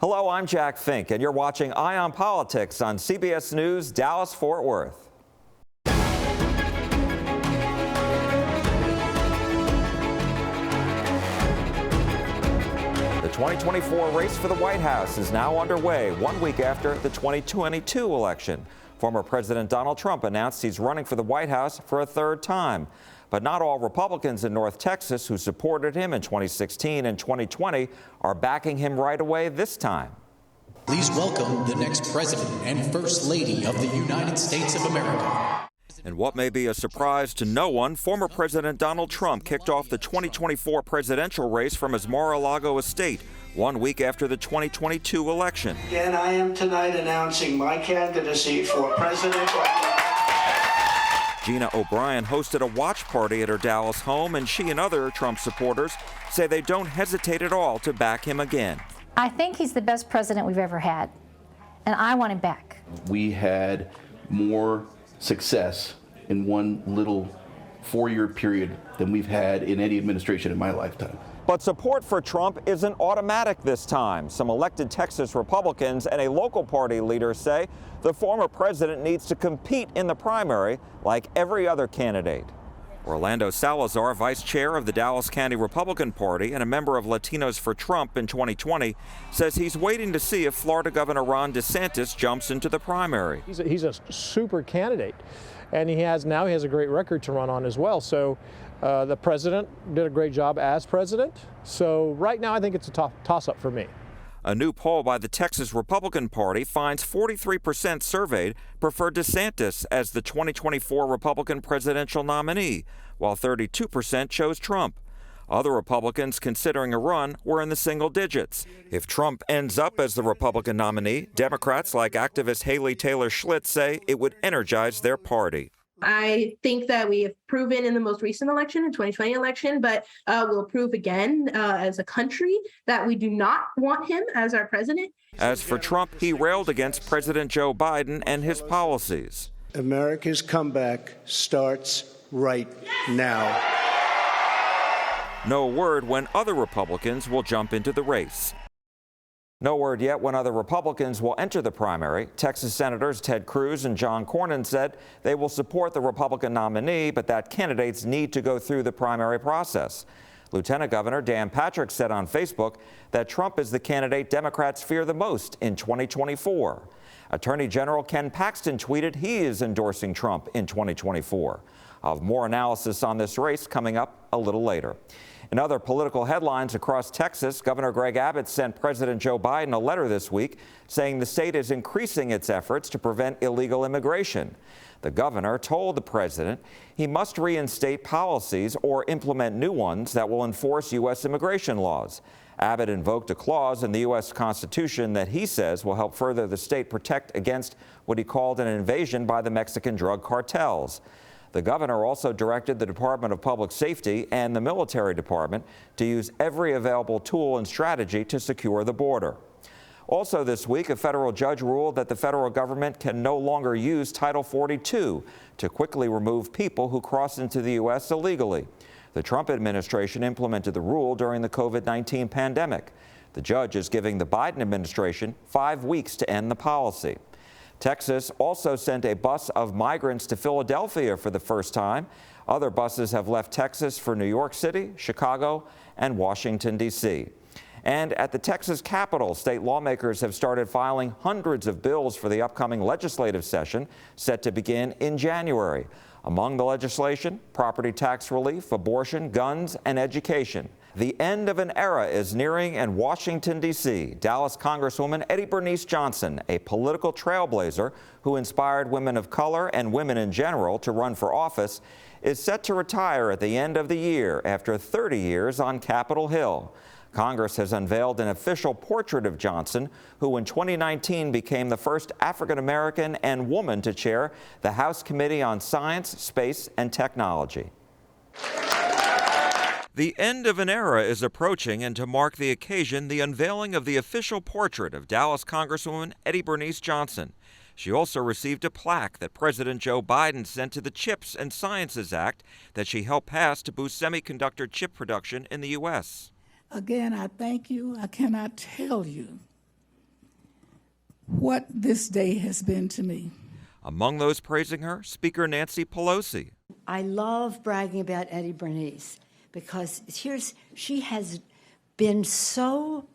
Hello, I'm Jack Fink, and you're watching Eye on Politics on CBS News, Dallas-Fort Worth. The 2024 race for the White House is now underway, 1 week after the 2022 election. Former President Donald Trump announced he's running for the White House for a third time. But not all Republicans in North Texas who supported him in 2016 and 2020 are backing him right away this time. Please welcome the next President and First Lady of the United States of America. In what may be a surprise to no one, former President Donald Trump kicked off the 2024 presidential race from his Mar-a-Lago estate 1 week after the 2022 election. Again, I am tonight announcing my candidacy for president. Gina O'Brien hosted a watch party at her Dallas home, and she and other Trump supporters say they don't hesitate at all to back him again. I think he's the best president we've ever had, and I want him back. We had more success in one little 4-year period than we've had in any administration in my lifetime. But support for Trump isn't automatic this time. Some elected Texas Republicans and a local party leader say the former president needs to compete in the primary like every other candidate. Orlando Salazar, vice chair of the Dallas County Republican Party and a member of Latinos for Trump in 2020, says he's waiting to see if Florida Governor Ron DeSantis jumps into the primary. He's a super candidate, and he has a great record to run on as well. So the president did a great job as president. So right now I think it's a toss-up for me. A new poll by the Texas Republican Party finds 43% surveyed prefer DeSantis as the 2024 Republican presidential nominee, while 32% chose Trump. Other Republicans considering a run were in the single digits. If Trump ends up as the Republican nominee, Democrats like activist Haley Taylor Schlitz say it would energize their party. I think that we have proven in the most recent election, the 2020 election, but we'll prove again as a country that we do not want him as our president. As for Trump, he railed against President Joe Biden and his policies. America's comeback starts right now. No word when other Republicans will jump into the race. No word yet when other Republicans will enter the primary. Texas Senators Ted Cruz and John Cornyn said they will support the Republican nominee, but that candidates need to go through the primary process. Lieutenant Governor Dan Patrick said on Facebook that Trump is the candidate Democrats fear the most in 2024. Attorney General Ken Paxton tweeted he is endorsing Trump in 2024. I'll have more analysis on this race coming up a little later. In other political headlines across Texas, Governor Greg Abbott sent President Joe Biden a letter this week saying the state is increasing its efforts to prevent illegal immigration. The governor told the president he must reinstate policies or implement new ones that will enforce U.S. immigration laws. Abbott invoked a clause in the U.S. Constitution that he says will help further the state protect against what he called an invasion by the Mexican drug cartels. The governor also directed the Department of Public Safety and the military department to use every available tool and strategy to secure the border. Also this week, a federal judge ruled that the federal government can no longer use Title 42 to quickly remove people who cross into the U.S. illegally. The Trump administration implemented the rule during the COVID-19 pandemic. The judge is giving the Biden administration 5 weeks to end the policy. Texas also sent a bus of migrants to Philadelphia for the first time. Other buses have left Texas for New York City, Chicago, and Washington, D.C. And at the Texas Capitol, state lawmakers have started filing hundreds of bills for the upcoming legislative session set to begin in January. Among the legislation, property tax relief, abortion, guns, and education. The end of an era is nearing in Washington, D.C. Dallas Congresswoman Bernice Johnson, a political trailblazer who inspired women of color and women in general to run for office, is set to retire at the end of the year after 30 years on Capitol Hill. Congress has unveiled an official portrait of Johnson, who in 2019 became the first African-American and woman to chair the House Committee on Science, Space, and Technology. The end of an era is approaching, and to mark the occasion, the unveiling of the official portrait of Dallas Congresswoman Bernice Johnson. She also received a plaque that President Joe Biden sent to the CHIPS and Sciences Act that she helped pass to boost semiconductor chip production in the U.S. Again, I thank you. I cannot tell you what this day has been to me. Among those praising her, Speaker Nancy Pelosi. I love bragging about Eddie Bernice because she has been so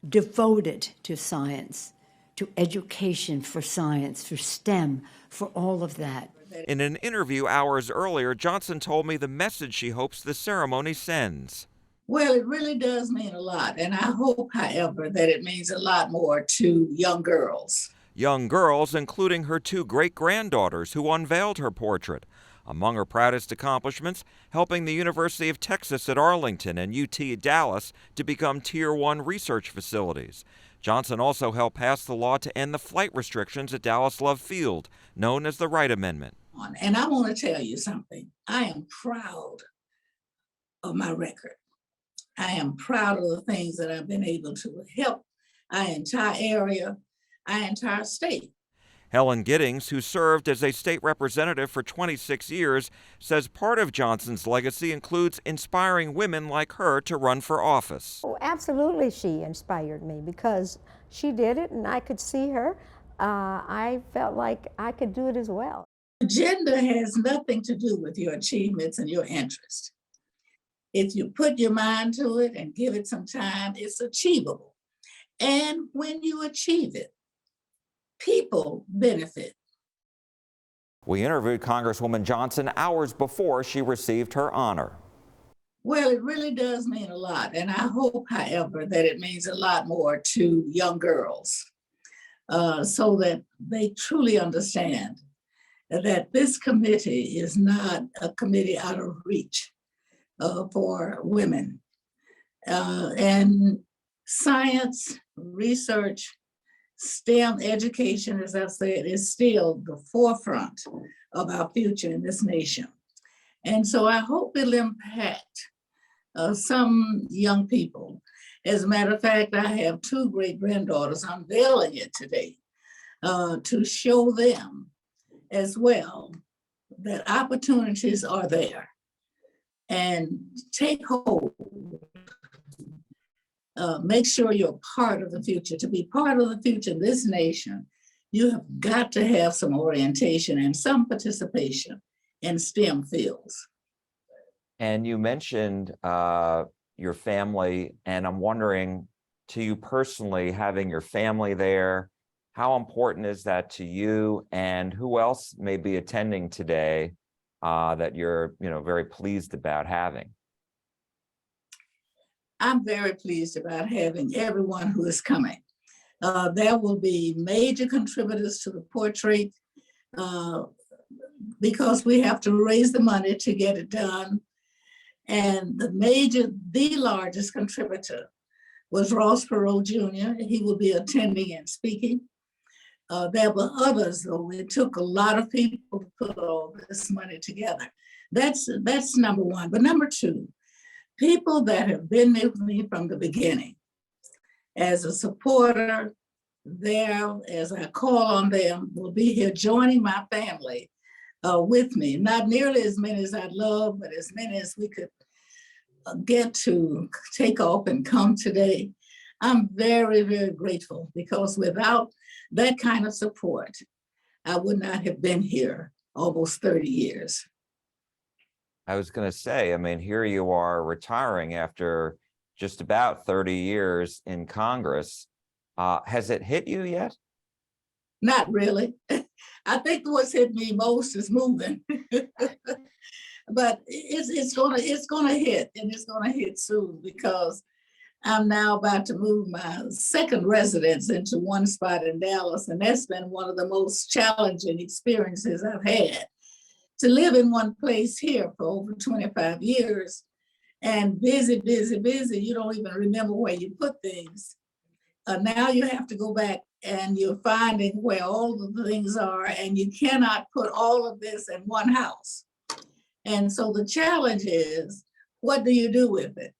devoted to science, to education for science, for STEM, for all of that. In an interview hours earlier, Johnson told me the message she hopes the ceremony sends. Well, it really does mean a lot. And I hope, however, that it means a lot more to young girls. Young girls, including her 2 great-granddaughters who unveiled her portrait. Among her proudest accomplishments, helping the University of Texas at Arlington and UT Dallas to become Tier 1 research facilities. Johnson also helped pass the law to end the flight restrictions at Dallas Love Field, known as the Wright Amendment. And I want to tell you something. I am proud of my record. I am proud of the things that I've been able to help our entire area, our entire state. Helen Giddings, who served as a state representative for 26 years, says part of Johnson's legacy includes inspiring women like her to run for office. Oh, absolutely, she inspired me because she did it and I could see her. I felt like I could do it as well. Gender has nothing to do with your achievements and your interest. If you put your mind to it and give it some time, it's achievable. And when you achieve it, people benefit. We interviewed Congresswoman Johnson hours before she received her honor. Well, it really does mean a lot. And I hope, however, that it means a lot more to young girls so that they truly understand that this committee is not a committee out of reach for women. And science, research, STEM education, as I said, is still the forefront of our future in this nation. And so I hope it'll impact some young people. As a matter of fact, I have 2 great-granddaughters unveiling it today to show them as well that opportunities are there. And take hold. Make sure you're part of the future. To be part of the future of this nation, you have got to have some orientation and some participation in STEM fields. And you mentioned your family, and I'm wondering, to you personally, having your family there, how important is that to you, and who else may be attending today that you're very pleased about having? I'm very pleased about having everyone who is coming. There will be major contributors to the portrait because we have to raise the money to get it done. And the largest contributor was Ross Perot Jr. He will be attending and speaking. There were others, though. It took a lot of people to put all this money together. That's number one. But number 2, people that have been with me from the beginning as a supporter there, as I call on them, will be here joining my family with me. Not nearly as many as I'd love, but as many as we could get to take off and come today. I'm very, very grateful because without that kind of support, I would not have been here almost 30 years. I was going to say, I mean, here you are retiring after just about 30 years in Congress. Has it hit you yet? Not really. I think what's hit me most is moving. But it's gonna hit, and it's gonna hit soon because I'm now about to move my second residence into one spot in Dallas, and that's been one of the most challenging experiences I've had. To live in one place here for over 25 years and busy, you don't even remember where you put things. Now you have to go back and you're finding where all the things are, and you cannot put all of this in one house. And so the challenge is, what do you do with it?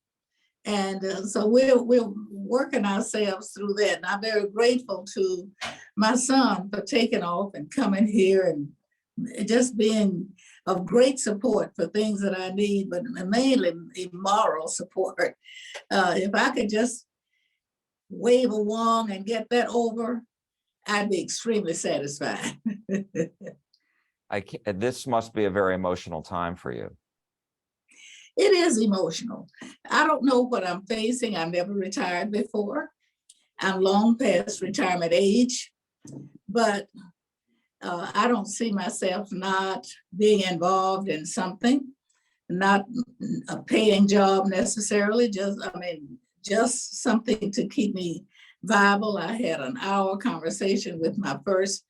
And so we're working ourselves through that. And I'm very grateful to my son for taking off and coming here and just being of great support for things that I need, but mainly moral support. If I could just wave a wand and get that over, I'd be extremely satisfied. This must be a very emotional time for you. It is emotional. I don't know what I'm facing. I've never retired before. I'm long past retirement age, but I don't see myself not being involved in something, not a paying job necessarily, just something to keep me viable. I had an hour conversation with my first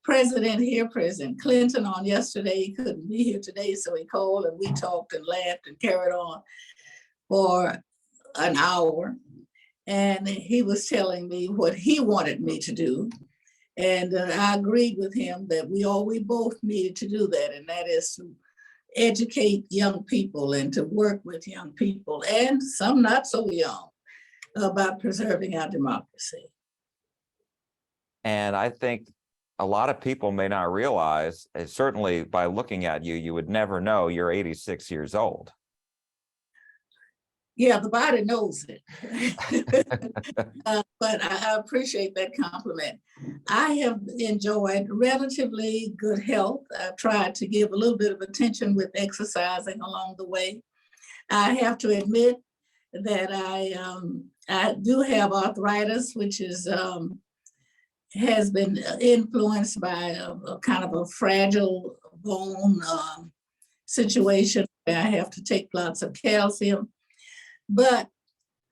president here, President Clinton, on yesterday. He couldn't be here today, so he called and we talked and laughed and carried on for an hour. And he was telling me what he wanted me to do. And I agreed with him that we both needed to do that, and that is to educate young people and to work with young people, and some not so young, about preserving our democracy. And I think a lot of people may not realize, certainly by looking at you, you would never know you're 86 years old. Yeah, the body knows it. But I appreciate that compliment. I have enjoyed relatively good health. I've tried to give a little bit of attention with exercising along the way. I have to admit that I do have arthritis, which is has been influenced by a kind of a fragile bone situation where I have to take lots of calcium. But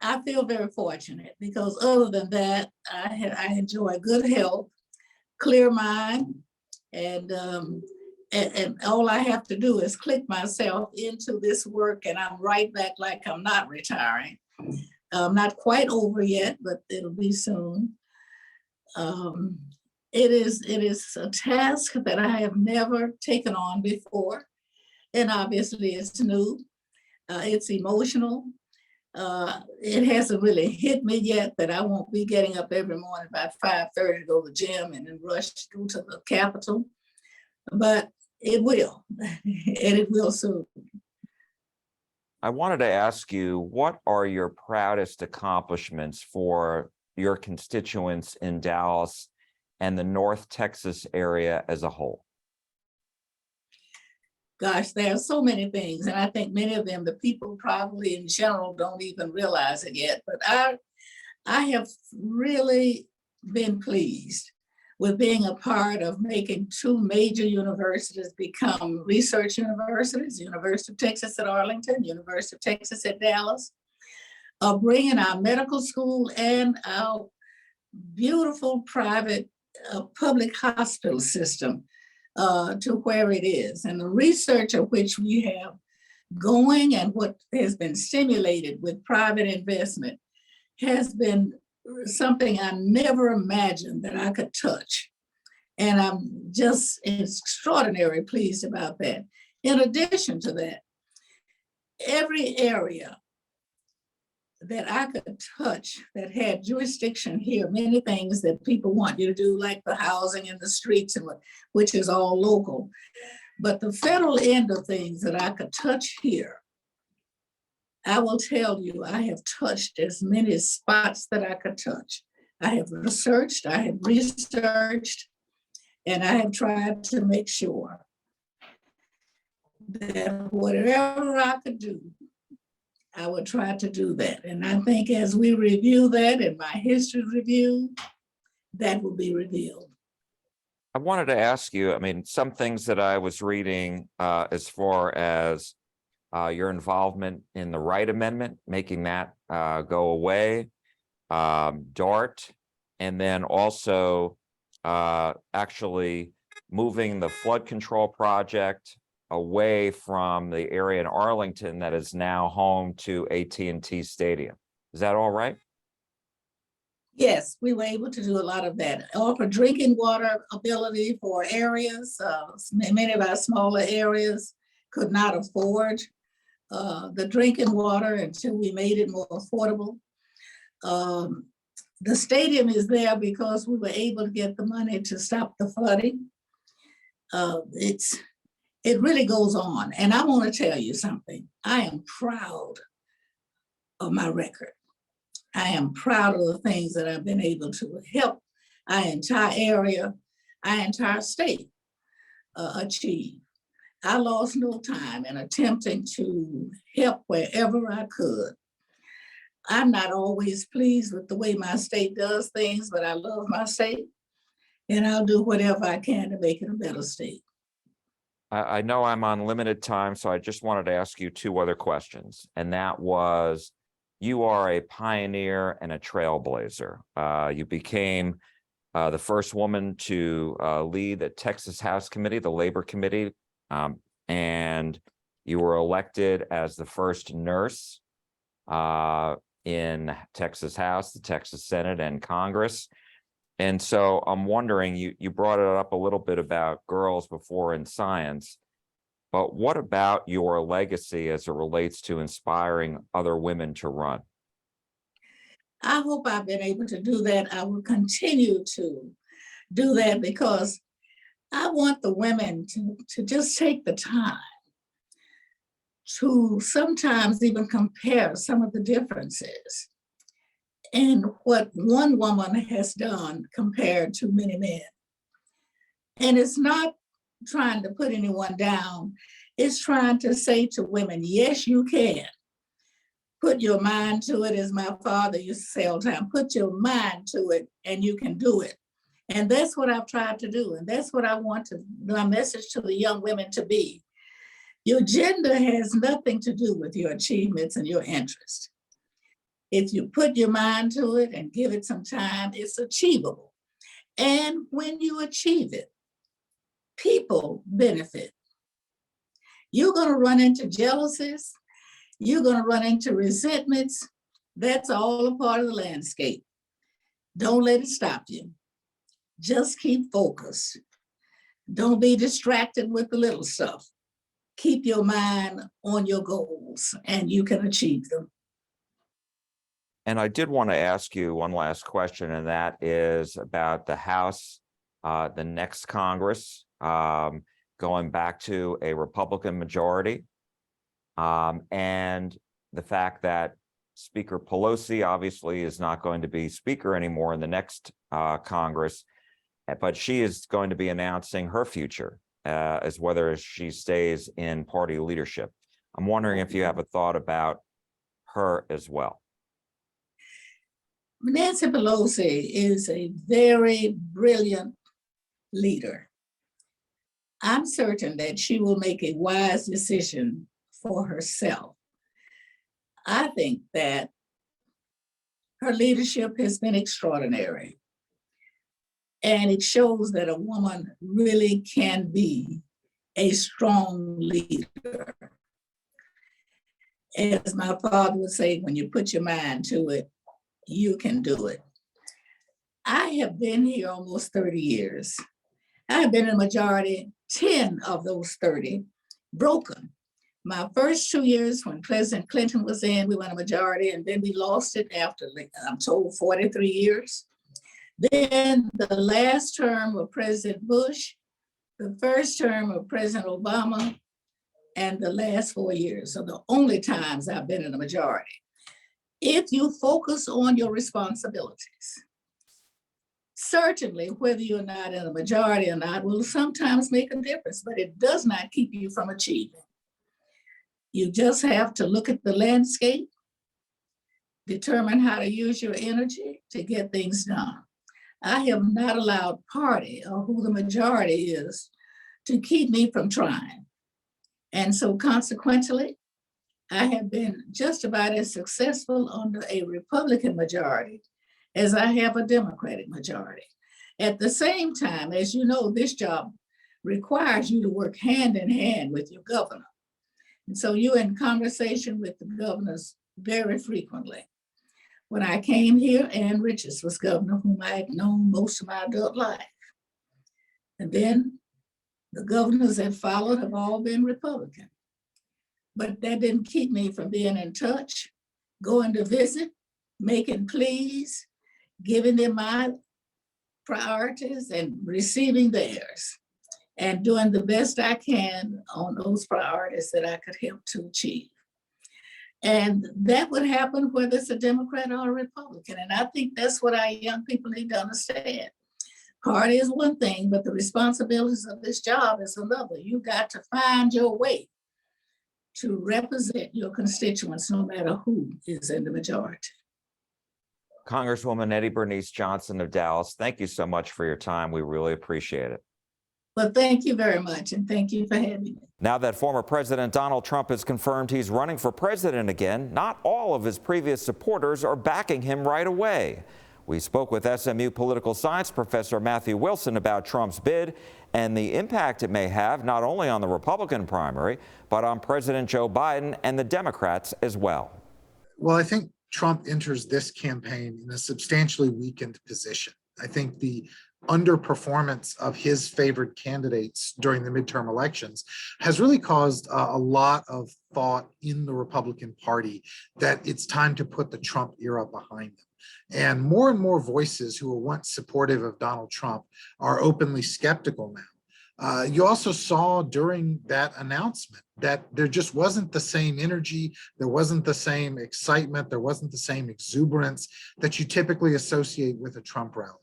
I feel very fortunate because other than that, I enjoy good health, clear mind, and all I have to do is click myself into this work and I'm right back like I'm not retiring. I'm not quite over yet, but it'll be soon. It is a task that I have never taken on before, and obviously it's new. It's emotional. It hasn't really hit me yet that I won't be getting up every morning about 5:30 to go to the gym and then rush to go to the Capitol, but it will, and it will soon. I wanted to ask you, what are your proudest accomplishments for your constituents in Dallas and the North Texas area as a whole? Gosh, there are so many things, and I think many of them, the people probably in general don't even realize it yet, but I have really been pleased with being a part of making two major universities become research universities, University of Texas at Arlington, University of Texas at Dallas, bringing our medical school and our beautiful private public hospital system to where it is. And the research of which we have going and what has been stimulated with private investment has been something I never imagined that I could touch. And I'm just extraordinarily pleased about that. In addition to that, every area that I could touch that had jurisdiction here, many things that people want you to do, like the housing and the streets, and which is all local. But the federal end of things that I could touch here, I will tell you, I have touched as many spots that I could touch. I have researched, and I have tried to make sure that whatever I could do, I would try to do that. And I think as we review that in my history review, that will be revealed. I wanted to ask you, I mean, some things that I was reading as far as your involvement in the Wright Amendment, making that go away, DART, and then also actually moving the flood control project away from the area in Arlington that is now home to AT&T Stadium. Is that all right? Yes, we were able to do a lot of that. Offer drinking water ability for areas. Many of our smaller areas could not afford the drinking water until we made it more affordable. The stadium is there because we were able to get the money to stop the flooding. It really goes on. And I want to tell you something. I am proud of my record. I am proud of the things that I've been able to help our entire area, our entire state achieve. I lost no time in attempting to help wherever I could. I'm not always pleased with the way my state does things, but I love my state, and I'll do whatever I can to make it a better state. I know I'm on limited time, so I just wanted to ask you two other questions. And that was, you are a pioneer and a trailblazer. You became the first woman to lead the Texas House Committee, the Labor Committee, and you were elected as the first nurse in Texas House, the Texas Senate, and Congress. And so I'm wondering, you brought it up a little bit about girls before in science, but what about your legacy as it relates to inspiring other women to run? I hope I've been able to do that. I will continue to do that because I want the women to just take the time to sometimes even compare some of the differences in what one woman has done compared to many men. And it's not trying to put anyone down. It's trying to say to women, yes, you can. Put your mind to it, as my father used to say all the time, put your mind to it and you can do it. And that's what I've tried to do. And that's what I want my message to the young women to be. Your gender has nothing to do with your achievements and your interests. If you put your mind to it and give it some time, it's achievable. And when you achieve it, people benefit. You're going to run into jealousies. You're going to run into resentments. That's all a part of the landscape. Don't let it stop you. Just keep focused. Don't be distracted with the little stuff. Keep your mind on your goals and you can achieve them. And I did want to ask you one last question, and that is about the House, the next Congress, going back to a Republican majority, and the fact that Speaker Pelosi obviously is not going to be Speaker anymore in the next Congress, but she is going to be announcing her future as whether she stays in party leadership. I'm wondering if you have a thought about her as well. Nancy Pelosi is a very brilliant leader. I'm certain that she will make a wise decision for herself. I think that her leadership has been extraordinary. And it shows that a woman really can be a strong leader. As my father would say, when you put your mind to it, you can do it. I have been here almost 30 years. I've been in a majority, 10 of those 30 broken. My first 2 years when President Clinton was in, we won a majority, and then we lost it after, I'm told, 43 years. Then the last term of President Bush, the first term of President Obama, and the last 4 years are the only times I've been in a majority. If you focus on your responsibilities, certainly whether you're not in a majority or not will sometimes make a difference, but it does not keep you from achieving. You just have to look at the landscape, determine how to use your energy to get things done. I have not allowed party or who the majority is to keep me from trying. And so consequently, I have been just about as successful under a Republican majority as I have a Democratic majority. At the same time, as you know, this job requires you to work hand in hand with your governor. And so you're in conversation with the governors very frequently. When I came here, Ann Richards was governor, whom I had known most of my adult life. And then the governors that followed have all been Republican. But that didn't keep me from being in touch, going to visit, making pleas, giving them my priorities and receiving theirs, and doing the best I can on those priorities that I could help to achieve. And that would happen whether it's a Democrat or a Republican. And I think that's what our young people need to understand. Party is one thing, but the responsibilities of this job is another. You got to find your way to represent your constituents, no matter who is in the majority. Congresswoman Eddie Bernice Johnson of Dallas, thank you so much for your time. We really appreciate it. Well, thank you very much, and thank you for having me. Now that former President Donald Trump has confirmed he's running for president again, not all of his previous supporters are backing him right away. We spoke with SMU political science professor Matthew Wilson about Trump's bid and the impact it may have not only on the Republican primary, but on President Joe Biden and the Democrats as well. Well, I think Trump enters this campaign in a substantially weakened position. I think the underperformance of his favored candidates during the midterm elections has really caused a lot of thought in the Republican Party that it's time to put the Trump era behind them. And more voices who were once supportive of Donald Trump are openly skeptical now. You also saw during that announcement that there just wasn't the same energy, there wasn't the same excitement, there wasn't the same exuberance that you typically associate with a Trump rally.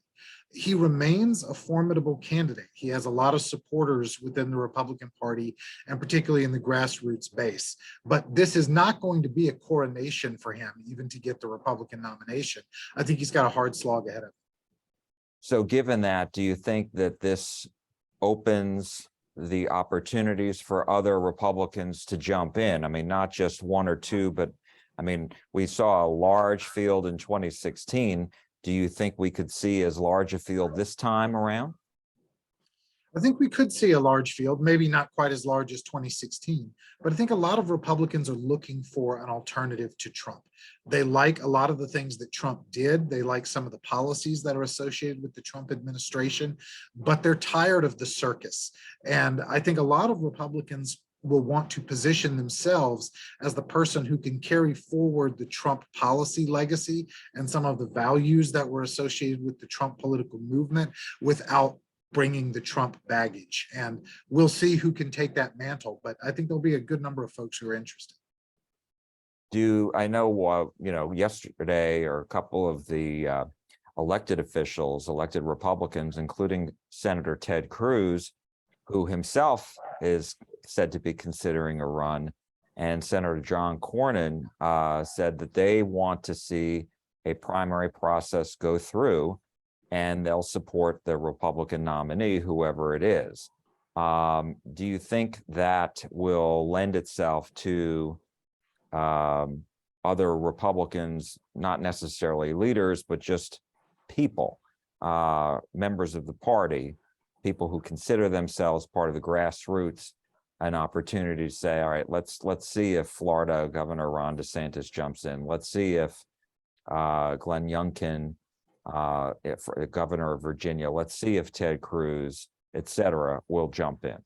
He remains a formidable candidate. He has a lot of supporters within the Republican Party, and particularly in the grassroots base. But this is not going to be a coronation for him, even to get the Republican nomination. I think he's got a hard slog ahead of him. So given that, do you think that this opens the opportunities for other Republicans to jump in? I mean, not just one or two, but I mean, we saw a large field in 2016. Do you think we could see as large a field this time around? I think we could see a large field, maybe not quite as large as 2016, but I think a lot of Republicans are looking for an alternative to Trump. They like a lot of the things that Trump did. They like some of the policies that are associated with the Trump administration, but they're tired of the circus. And I think a lot of Republicans will want to position themselves as the person who can carry forward the Trump policy legacy and some of the values that were associated with the Trump political movement without bringing the Trump baggage. And we'll see who can take that mantle, but I think there'll be a good number of folks who are interested. I know, yesterday or a couple of the elected officials, elected Republicans, including Senator Ted Cruz, who himself is said to be considering a run, and Senator John Cornyn said that they want to see a primary process go through and they'll support the Republican nominee, whoever it is. Do you think that will lend itself to other Republicans, not necessarily leaders, but just people, members of the party, people who consider themselves part of the grassroots, an opportunity to say, all right, let's see if Florida Governor Ron DeSantis jumps in. Let's see if Glenn Youngkin, if Governor of Virginia, let's see if Ted Cruz, et cetera, will jump in.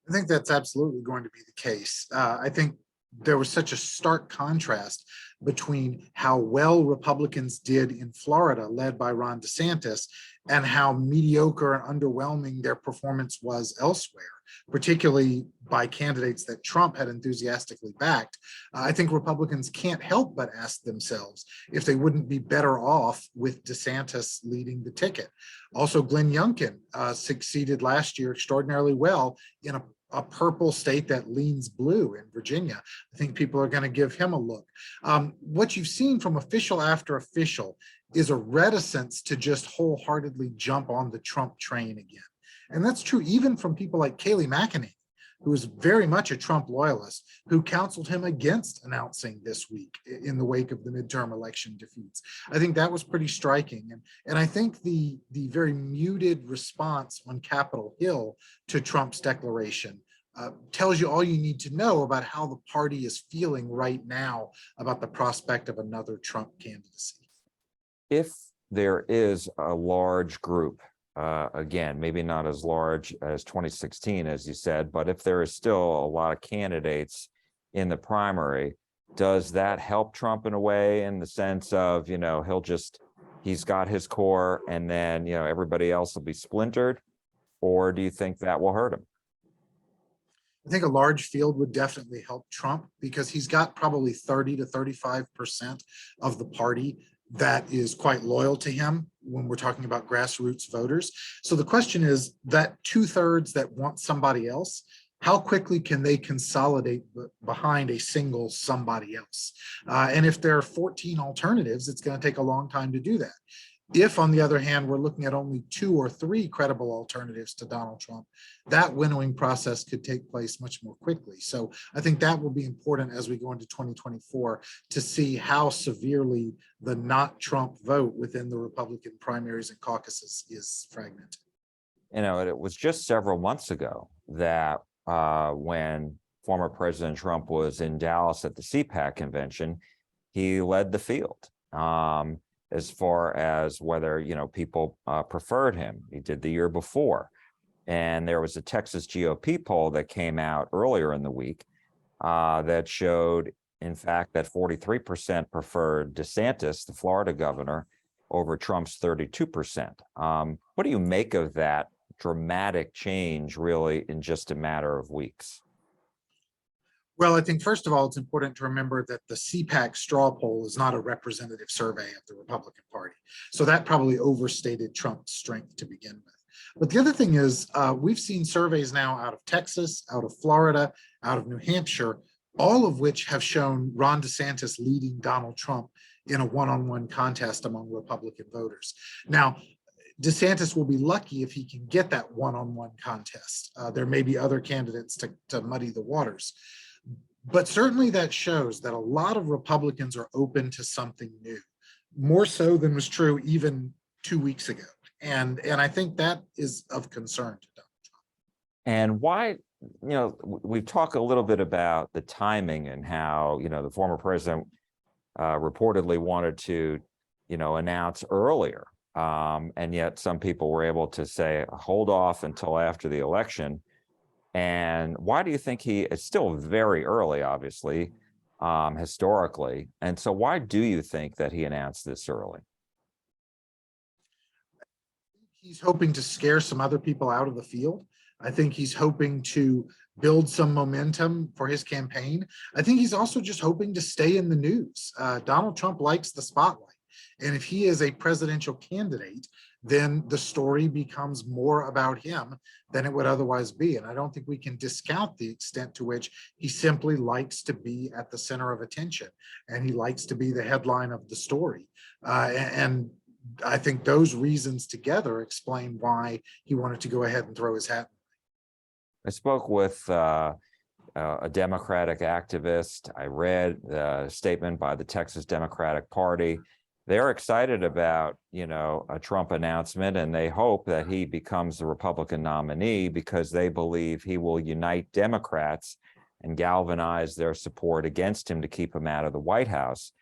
I think that's absolutely going to be the case. I think there was such a stark contrast between how well Republicans did in Florida, led by Ron DeSantis, and how mediocre and underwhelming their performance was elsewhere, particularly by candidates that Trump had enthusiastically backed. I think Republicans can't help but ask themselves if they wouldn't be better off with DeSantis leading the ticket. Also, Glenn Youngkin succeeded last year extraordinarily well in a purple state that leans blue in Virginia. I think people are going to give him a look. What you've seen from official after official is a reticence to just wholeheartedly jump on the Trump train again. And that's true even from people like Kayleigh McEnany, who is very much a Trump loyalist, who counseled him against announcing this week in the wake of the midterm election defeats. I think that was pretty striking. And I think the very muted response on Capitol Hill to Trump's declaration tells you all you need to know about how the party is feeling right now about the prospect of another Trump candidacy. If there is a large group, again, maybe not as large as 2016, as you said, but if there is still a lot of candidates in the primary, does that help Trump in a way, in the sense of, he's got his core and then, everybody else will be splintered? Or do you think that will hurt him? I think a large field would definitely help Trump because he's got probably 30 to 35% of the party that is quite loyal to him, when we're talking about grassroots voters. So the question is that 2/3 that want somebody else, how quickly can they consolidate behind a single somebody else? And if there are 14 alternatives, it's going to take a long time to do that. If, on the other hand, we're looking at only 2 or 3 credible alternatives to Donald Trump, that winnowing process could take place much more quickly. So I think that will be important as we go into 2024 to see how severely the not Trump vote within the Republican primaries and caucuses is fragmented. You know, it was just several months ago that when former President Trump was in Dallas at the CPAC convention, he led the field. As far as whether, you know, people preferred him. He did the year before. And there was a Texas GOP poll that came out earlier in the week that showed, in fact, that 43% preferred DeSantis, the Florida governor, over Trump's 32%. What do you make of that dramatic change, really, in just a matter of weeks? Well, I think, first of all, it's important to remember that the CPAC straw poll is not a representative survey of the Republican Party. So that probably overstated Trump's strength to begin with. But the other thing is, we've seen surveys now out of Texas, out of Florida, out of New Hampshire, all of which have shown Ron DeSantis leading Donald Trump in a one-on-one contest among Republican voters. Now, DeSantis will be lucky if he can get that one-on-one contest. There may be other candidates to muddy the waters. But certainly that shows that a lot of Republicans are open to something new, more so than was true even 2 weeks ago. And I think that is of concern to Donald Trump. And why, you know, we've talked a little bit about the timing and how, you know, the former president reportedly wanted to, you know, announce earlier. And yet some people were able to say, hold off until after the election. And why do you think it's still very early, obviously, historically. And so why do you think that he announced this early? He's hoping to scare some other people out of the field. I think he's hoping to build some momentum for his campaign. I think he's also just hoping to stay in the news. Donald Trump likes the spotlight. And if he is a presidential candidate, then the story becomes more about him than it would otherwise be. And I don't think we can discount the extent to which he simply likes to be at the center of attention, and he likes to be the headline of the story. And I think those reasons together explain why he wanted to go ahead and throw his hat. I spoke with a Democratic activist. I read the statement by the Texas Democratic Party. They're excited about, you know, a Trump announcement, and they hope that he becomes the Republican nominee because they believe he will unite Democrats and galvanize their support against him to keep him out of the White House.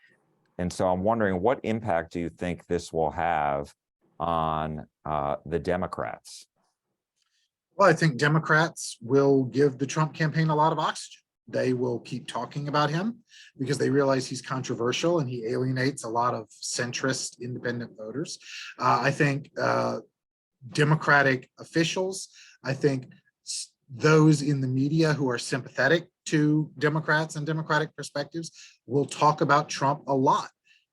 And so I'm wondering, what impact do you think this will have on the Democrats? Well, I think Democrats will give the Trump campaign a lot of oxygen. They will keep talking about him because they realize he's controversial and he alienates a lot of centrist independent voters. I think Democratic officials, I think those in the media who are sympathetic to Democrats and Democratic perspectives will talk about Trump a lot,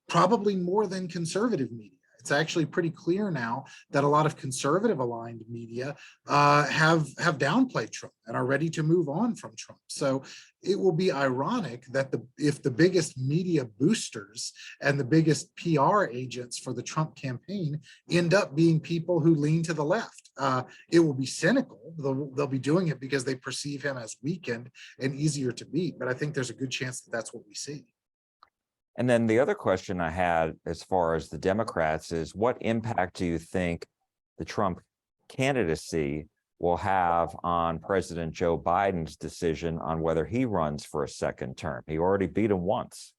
probably more than conservative media. It's actually pretty clear now that a lot of conservative aligned media have downplayed Trump and are ready to move on from Trump. So it will be ironic that if the biggest media boosters and the biggest PR agents for the Trump campaign end up being people who lean to the left. It will be cynical. They'll be doing it because they perceive him as weakened and easier to beat. But I think there's a good chance that that's what we see. And then the other question I had as far as the Democrats is, what impact do you think the Trump candidacy will have on President Joe Biden's decision on whether he runs for a second term? He already beat him once.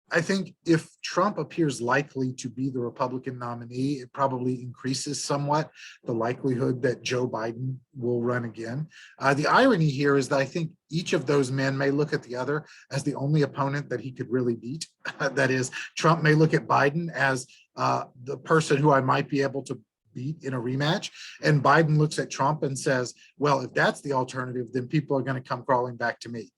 I think if Trump appears likely to be the Republican nominee, it probably increases somewhat the likelihood that Joe Biden will run again. The irony here is that I think each of those men may look at the other as the only opponent that he could really beat. That is, Trump may look at Biden as the person who I might be able to beat in a rematch. And Biden looks at Trump and says, well, if that's the alternative, then people are going to come crawling back to me.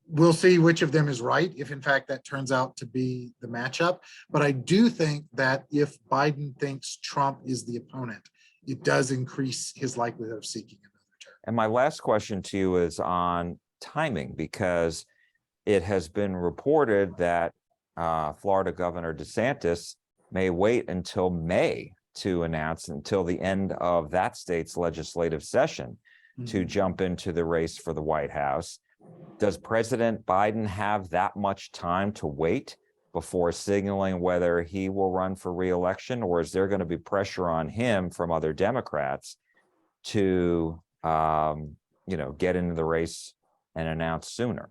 we'll see which of them is right, if in fact that turns out to be the matchup. But I do think that if Biden thinks Trump is the opponent, it does increase his likelihood of seeking another term. And my last question to you is on timing, because it has been reported that Florida Governor DeSantis may wait until May to announce, until the end of that state's legislative session, to jump into the race for the White House. Does President Biden have that much time to wait before signaling whether he will run for re-election, or is there going to be pressure on him from other Democrats to, get into the race and announce sooner?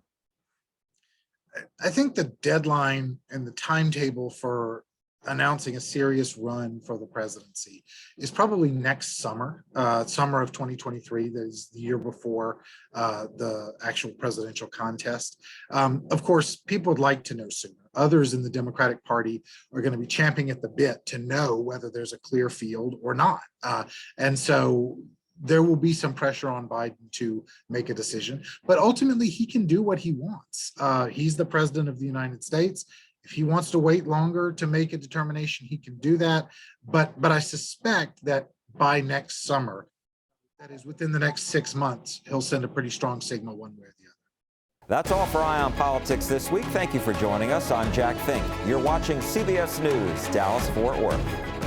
I think the deadline and the timetable for announcing a serious run for the presidency is probably next summer, summer of 2023. That is the year before the actual presidential contest. Of course, people would like to know sooner. Others in the Democratic Party are going to be champing at the bit to know whether there's a clear field or not. And so there will be some pressure on Biden to make a decision, but ultimately he can do what he wants. He's the president of the United States. If he wants to wait longer to make a determination, he can do that. But I suspect that by next summer, that is within the next 6 months, he'll send a pretty strong signal one way or the other. That's all for Eye on Politics this week. Thank you for joining us. I'm Jack Fink. You're watching CBS News, Dallas-Fort Worth.